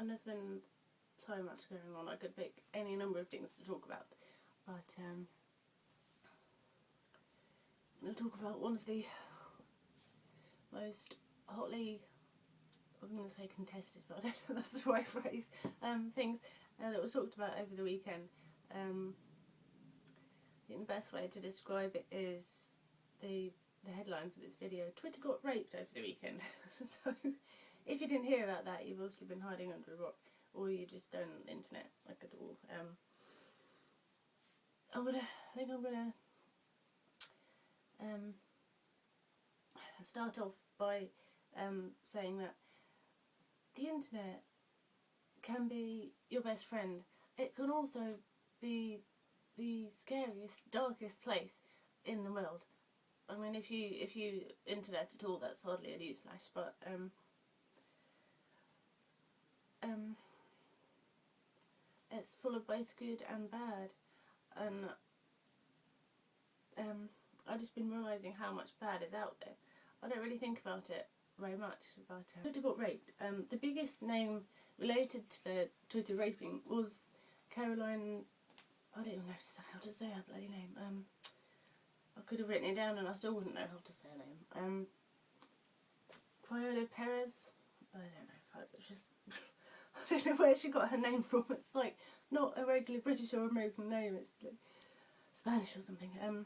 and there's been so much going on. I could pick any number of things to talk about, but I'll talk about one of the most hotly, I was going to say contested, but I don't know if that's the right phrase, things that was talked about over the weekend. I think the best way to describe it is the headline for this video: Twitter got raped over the weekend. So if you didn't hear about that, you've obviously been hiding under a rock, or you just don't on the internet like at all. I think I'm gonna start off by saying that the internet can be your best friend. It can also be the scariest, darkest place in the world. I mean, if you internet at all, that's hardly a newsflash, but it's full of both good and bad, and I've just been realising how much bad is out there. I don't really think about it very much, but Twitter got raped. The biggest name related to the Twitter raping was Caroline. I don't even know how to say her bloody name. I could have written it down and I still wouldn't know how to say her name. Criado-Perez. I don't know. It's just I don't know where she got her name from. It's like not a regular British or American name. It's like Spanish or something.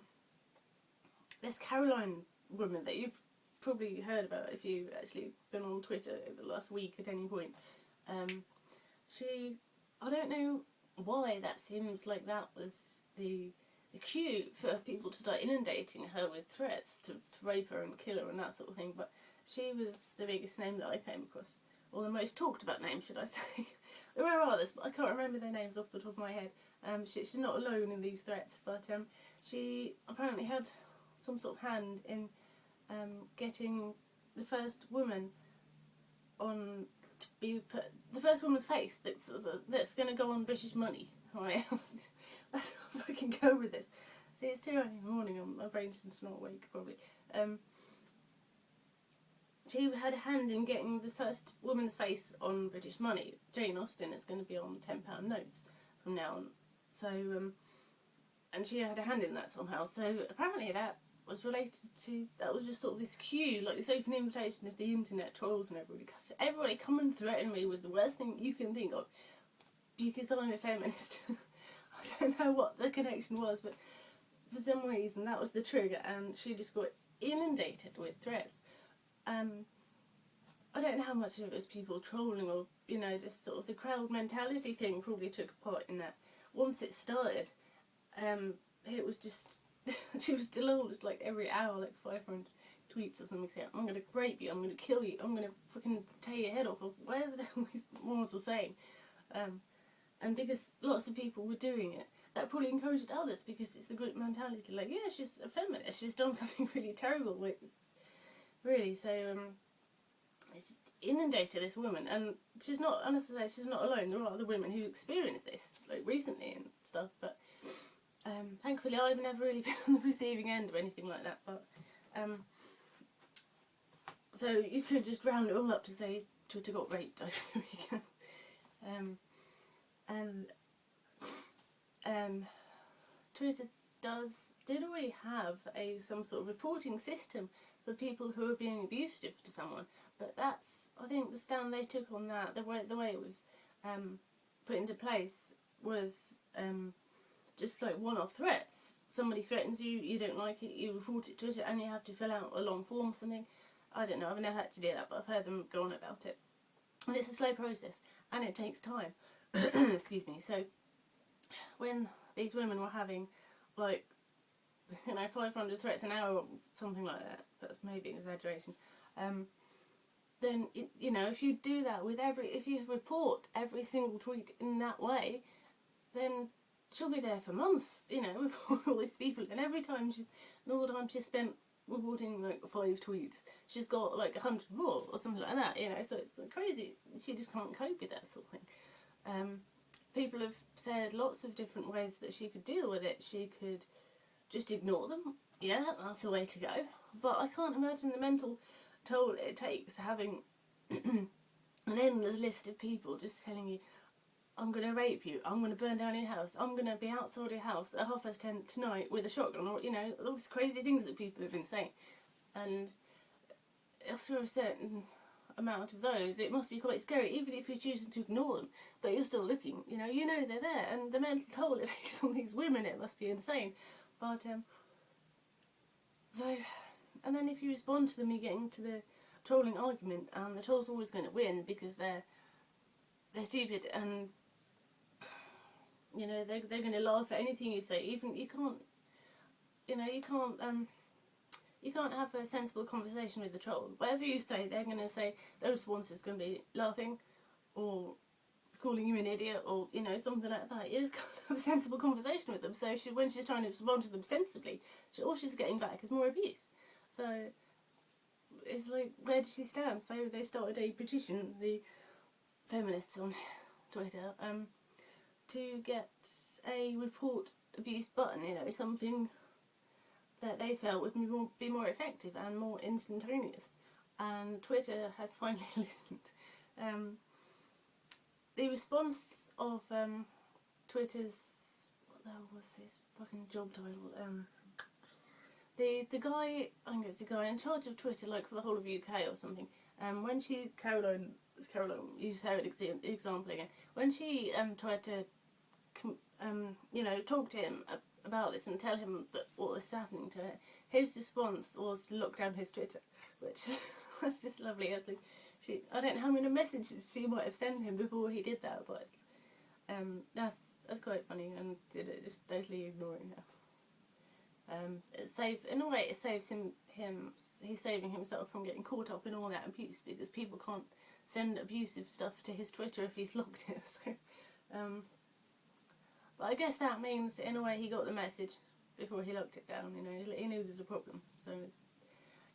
This Caroline woman that you've probably heard about if you've actually been on Twitter over the last week at any point. I don't know why that seems like that was the cue for people to start inundating her with threats to rape her and kill her and that sort of thing, but she was the biggest name that I came across, or the most talked about name, should I say. There were others, but I can't remember their names off the top of my head. She's not alone in these threats, but she apparently had some sort of hand in getting the first woman on to be put, the first woman's face that's going to go on British money. Right, that's how I can go with this. See, it's 2 in the morning and my brain's just not awake probably. She had a hand in getting the first woman's face on British money. Jane Austen is going to be on £10 notes from now on. So, and she had a hand in that somehow. So apparently that was related to, that was just sort of this cue, like this open invitation to the internet trolls and everybody come and threaten me with the worst thing you can think of because I'm a feminist. I don't know what the connection was, but for some reason that was the trigger, and she just got inundated with threats. I don't know how much of it was people trolling or, you know, just sort of the crowd mentality thing probably took a part in that. Once it started, it was just, she was deluged like every hour, like 500 tweets or something saying, I'm going to rape you, I'm going to kill you, I'm going to fucking tear your head off, or whatever the hell these morons were saying. And because lots of people were doing it, that probably encouraged others, because it's the group mentality, like, yeah, she's a feminist, she's done something really terrible, like, really, so, it's inundated this woman, and she's not, honestly, she's not alone. There are other women who experienced this, like, recently and stuff, but, thankfully I've never really been on the receiving end of anything like that, but, so you could just round it all up to say Twitter got raped over the weekend. Twitter did already have some sort of reporting system for people who are being abusive to someone, but that's, I think, the stand they took on that, the way it was put into place was just like one-off threats. Somebody threatens you, you don't like it, you report it to Twitter, and you have to fill out a long form or something. I don't know, I've never had to do that, but I've heard them go on about it. And it's a slow process, and it takes time. Excuse me. So, when these women were having, like, you know, 500 threats an hour or something like that, that's maybe an exaggeration, then, you know, if you do that with if you report every single tweet in that way, then she'll be there for months, you know, with all these people, and all the time she's spent reporting like 5 tweets, she's got like 100 more or something like that, you know, so it's like crazy. She just can't cope with that sort of thing. People have said lots of different ways that she could deal with it. She could just ignore them, yeah, that's the way to go, but I can't imagine the mental toll it takes having an endless list of people just telling you, I'm going to rape you, I'm going to burn down your house, I'm going to be outside your house at 10:30 tonight with a shotgun, or, you know, all these crazy things that people have been saying. And after a certain amount of those, it must be quite scary, even if you're choosing to ignore them, but you're still looking, you know they're there, and the mental toll it takes on these women, it must be insane. But, so, and then if you respond to them, you get into the trolling argument, and the troll's always going to win because they're stupid, and, you know, they're going to laugh at anything you say. Even, you can't have a sensible conversation with the troll. Whatever you say, they're going to say, their response is going to be laughing, or calling you an idiot, or, you know, something like that. You just can't have a sensible conversation with them. So when she's trying to respond to them sensibly, all she's getting back is more abuse. So it's like, where does she stand? So they started a petition, the feminists on Twitter, to get a report abuse button, you know, something that they felt would be more effective and more instantaneous. And Twitter has finally listened. The response of Twitter's, what the hell was his fucking job title? The guy, I think it's the guy in charge of Twitter, like for the whole of UK or something. When Caroline use her example again. When she tried to, you know, talk to him about this and tell him that what was happening to her, his response was to lock down his Twitter, which was just lovely. I don't know how many messages she might have sent him before he did that, but that's quite funny, and just totally ignoring her. In a way, it saves him. He's saving himself from getting caught up in all that abuse, because people can't send abusive stuff to his Twitter if he's locked it. So, but I guess that means, in a way, he got the message before he locked it down. You know, he knew there's a problem, so he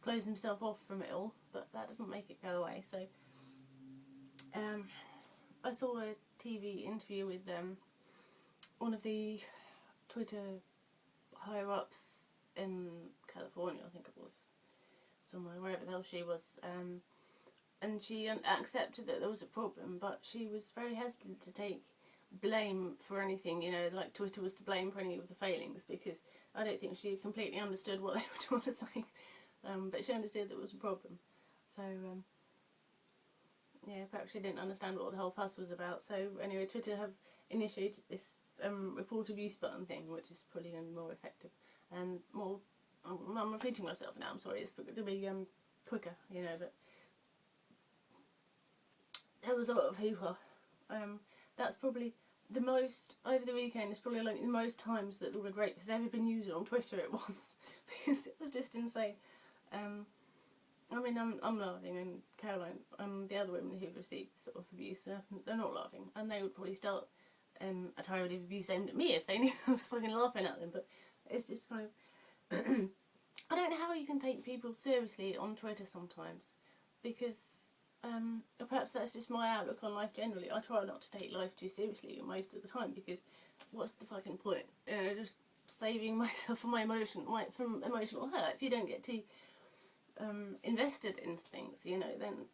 closed himself off from it all. But that doesn't make it go away. So, I saw a TV interview with one of the Twitter higher ups in California, I think it was, somewhere, wherever the hell she was, and she accepted that there was a problem, but she was very hesitant to take blame for anything, you know, like Twitter was to blame for any of the failings, because I don't think she completely understood what they were trying to say, but she understood there was a problem. So, yeah, perhaps she didn't understand what the whole fuss was about. So anyway, Twitter have initiated this report abuse button thing, which is probably going to be more effective and more. I'm repeating myself now. I'm sorry. It's going to be quicker, you know. But there was a lot of hoo-ha. That's probably the most over the weekend. It's probably like the most times that the word rape has ever been used on Twitter at once, because it was just insane. I mean, I'm laughing, and Caroline and the other women who've received sort of abuse, they're not laughing, and they would probably start a tirade of abuse aimed at me if they knew I was fucking laughing at them. But it's just kind of I don't know how you can take people seriously on Twitter sometimes, because perhaps that's just my outlook on life generally. I try not to take life too seriously most of the time, because what's the fucking point? You know, just saving myself from from emotional hurt. If you don't get too invested in things, you know, then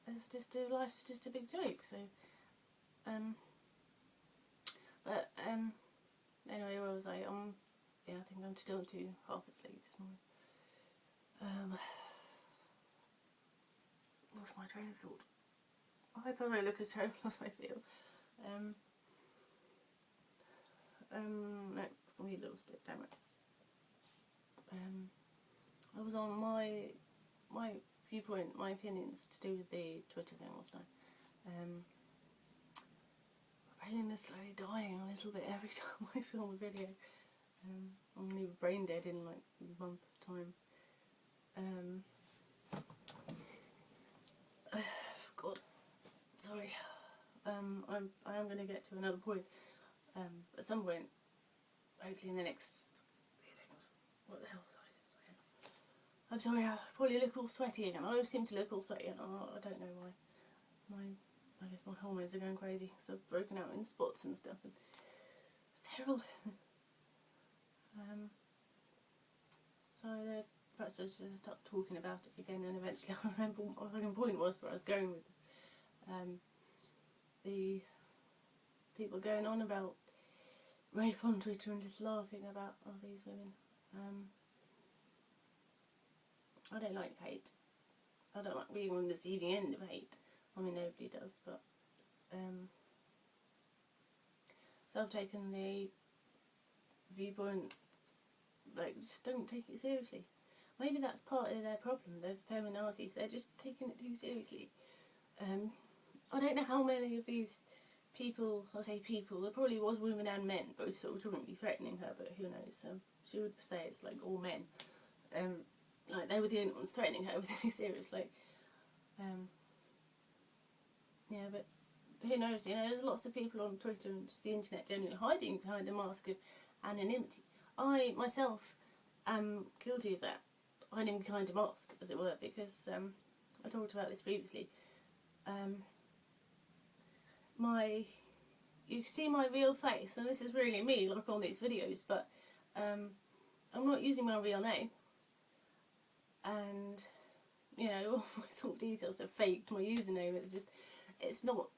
life's just a big joke. So, but anyway, where was I? Yeah, I think I'm still half asleep this morning. Lost my train of thought. I hope I don't look as terrible as I feel. No, we lost it. Damn it. I was on my viewpoint, my opinions to do with the Twitter thing, wasn't I? My brain is slowly dying a little bit every time I film a video. I'm going to be brain dead in like a month's time. God, sorry. I am going to get to another point at some point, hopefully in the next few seconds. What the hell was I saying? I'm sorry, I probably look all sweaty again. I always seem to look all sweaty, and I don't know why. I guess my hormones are going crazy, because I've broken out in spots and stuff, and it's terrible. So perhaps I should just start talking about it again, and eventually I'll remember what my fucking point was, where I was going with this. The people going on about rape on Twitter and just laughing about all these women. I don't like hate. I don't like being on the receiving end of hate. I mean, nobody does, but so I've taken the viewpoint, like, just don't take it seriously. Maybe that's part of their problem, the feminazis, they're just taking it too seriously. I don't know how many of these people, I say people, there probably was women and men, both sort of wouldn't be threatening her, but who knows. She would say it's like all men. Like they were the only ones threatening her with any serious, like, yeah, but who knows, you know, there's lots of people on Twitter and just the internet generally hiding behind a mask of anonymity. I myself am guilty of that, hiding behind a mask, as it were, because I talked about this previously. You see my real face, and this is really me, like on these videos, but I'm not using my real name, and you know, all my sort of details are faked. My username is just, it's not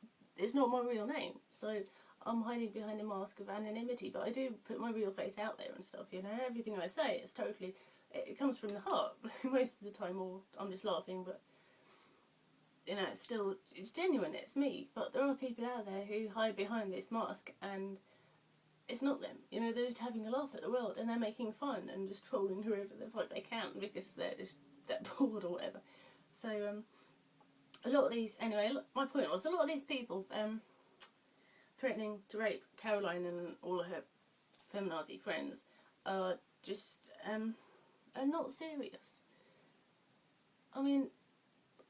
my real name, so I'm hiding behind a mask of anonymity, but I do put my real face out there and stuff, you know. Everything I say is totally, it comes from the heart most of the time, or I'm just laughing, but you know, it's genuine, it's me. But there are people out there who hide behind this mask and it's not them, you know. They're just having a laugh at the world and they're making fun and just trolling whoever the fuck they can because they're bored or whatever. So a lot of these, anyway, my point was, a lot of these people threatening to rape Caroline and all of her feminazi friends are just are not serious. I mean,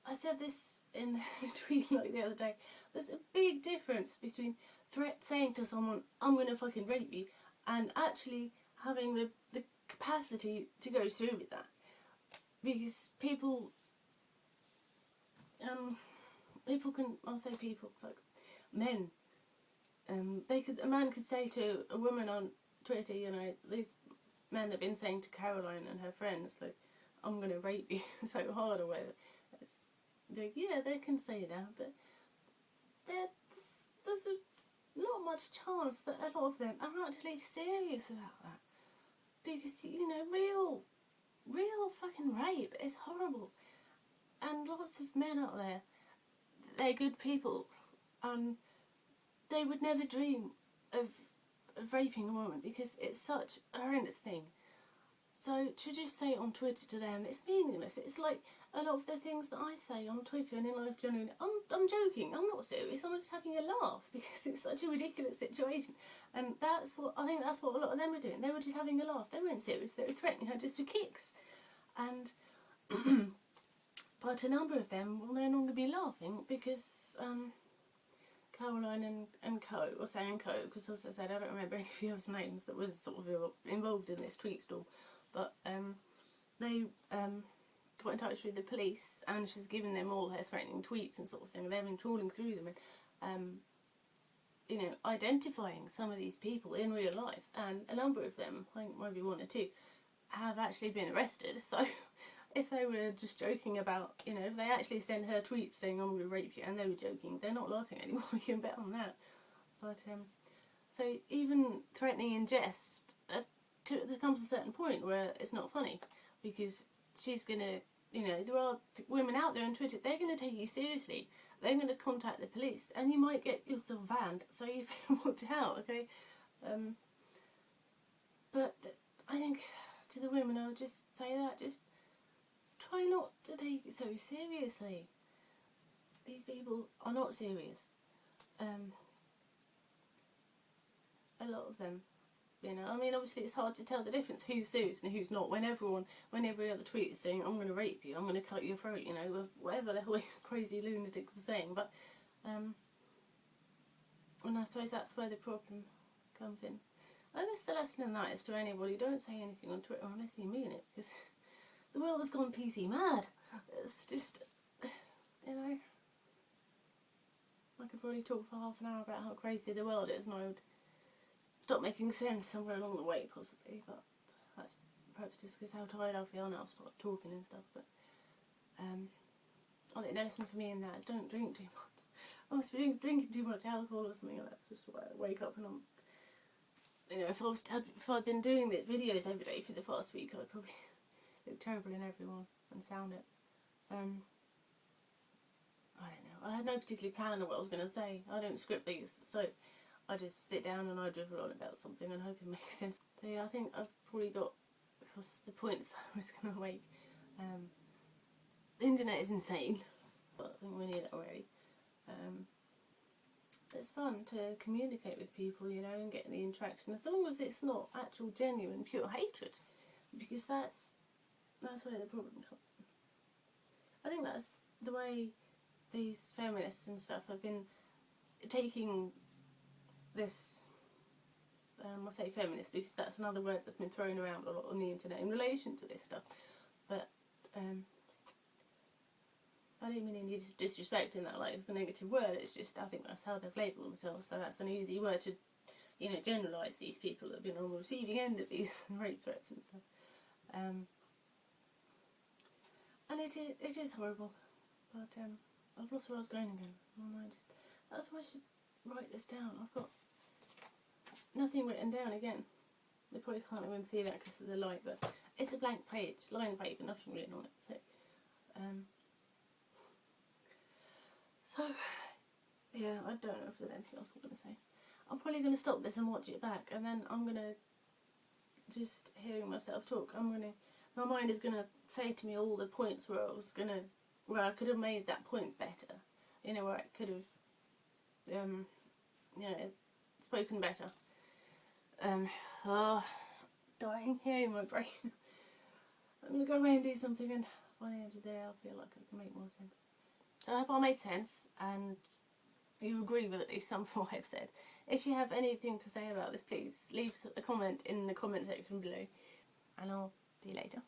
I said this in a tweet like the other day. There's a big difference between saying to someone, I'm going to fucking rape you, and actually having the capacity to go through with that. Because people can, I'll say people, like men, a man could say to a woman on Twitter, you know, these men that have been saying to Caroline and her friends, like, I'm going to rape you so hard or whatever. Like, yeah, they can say that, but there's not much chance that a lot of them are actually serious about that. Because, you know, real fucking rape is horrible. And lots of men out there, they're good people, and they would never dream of raping a woman because it's such a horrendous thing. So to just say it on Twitter to them, it's meaningless. It's like a lot of the things that I say on Twitter and in life generally, I'm joking, I'm not serious, I'm just having a laugh because it's such a ridiculous situation. And I think that's what a lot of them were doing. They were just having a laugh. They weren't serious, they were threatening her just for kicks. And but a number of them will no longer be laughing because Caroline and co, or saying co, because as I said, I don't remember any of the other names that were sort of involved in this tweet storm, but they got in touch with the police and she's given them all her threatening tweets and sort of thing. They've been trawling through them and you know, identifying some of these people in real life, and a number of them, I think maybe one or two, have actually been arrested. So if they were just joking about, you know, if they actually sent her tweets saying I'm going to rape you and they were joking, they're not laughing anymore, you can bet on that. But so even threatening in jest, there comes a certain point where it's not funny, because she's going to, you know, there are women out there on Twitter, they're going to take you seriously, they're going to contact the police and you might get yourself banned, so you better watch out, okay? But I think to the women I would just say that, just try not to take it so seriously. These people are not serious. A lot of them, you know. I mean, obviously it's hard to tell the difference who's serious and who's not when every other tweet is saying I'm going to rape you, I'm going to cut your throat, you know, whatever the hell these crazy lunatics are saying. But and I suppose that's where the problem comes in. I guess the lesson in that is to anybody, don't say anything on Twitter unless you mean it, because the world has gone PC mad. It's just, you know, I could probably talk for half an hour about how crazy the world is, and I would stop making sense somewhere along the way, possibly, but that's perhaps just because how tired I feel now, I'll start talking and stuff. But I think the lesson for me in that is don't drink too much. I must be drinking too much alcohol or something, and that's just why I wake up and I'm, you know, if I'd been doing the videos every day for the past week, I'd probably look terrible in everyone and sound it. I don't know. I had no particular plan of what I was going to say. I don't script these, so I just sit down and I drivel on about something and hope it makes sense. So yeah, I think I've probably got across the points that I was going to make. The internet is insane, but I think we knew that already. It's fun to communicate with people, you know, and get the interaction, as long as it's not actual, genuine, pure hatred, because that's where the problem comes in. I think that's the way these feminists and stuff have been taking this, I say feminist because that's another word that's been thrown around a lot on the internet in relation to this stuff, but I don't mean any disrespect in that, like it's a negative word, it's just I think that's how they've labelled themselves, so that's an easy word to, you know, generalise these people that have been on the receiving end of these rape threats and stuff. And it is horrible, but I've lost where I was going again. My mind just, that's why I should write this down. I've got nothing written down again. They probably can't even see that because of the light, but it's a blank page, line paper, nothing written on it. So, yeah, I don't know if there's anything else I'm going to say. I'm probably going to stop this and watch it back, and then I'm going to, just hearing myself talk, my mind is going to say to me all the points where I could have made that point better. You know, where I could have, you know, spoken better. Dying here in my brain. I'm going to go away and do something, and by the end of the day I'll feel like I can make more sense. So I hope I made sense and you agree with at least some of what I've said. If you have anything to say about this, please leave a comment in the comment section below, and I'll see you later.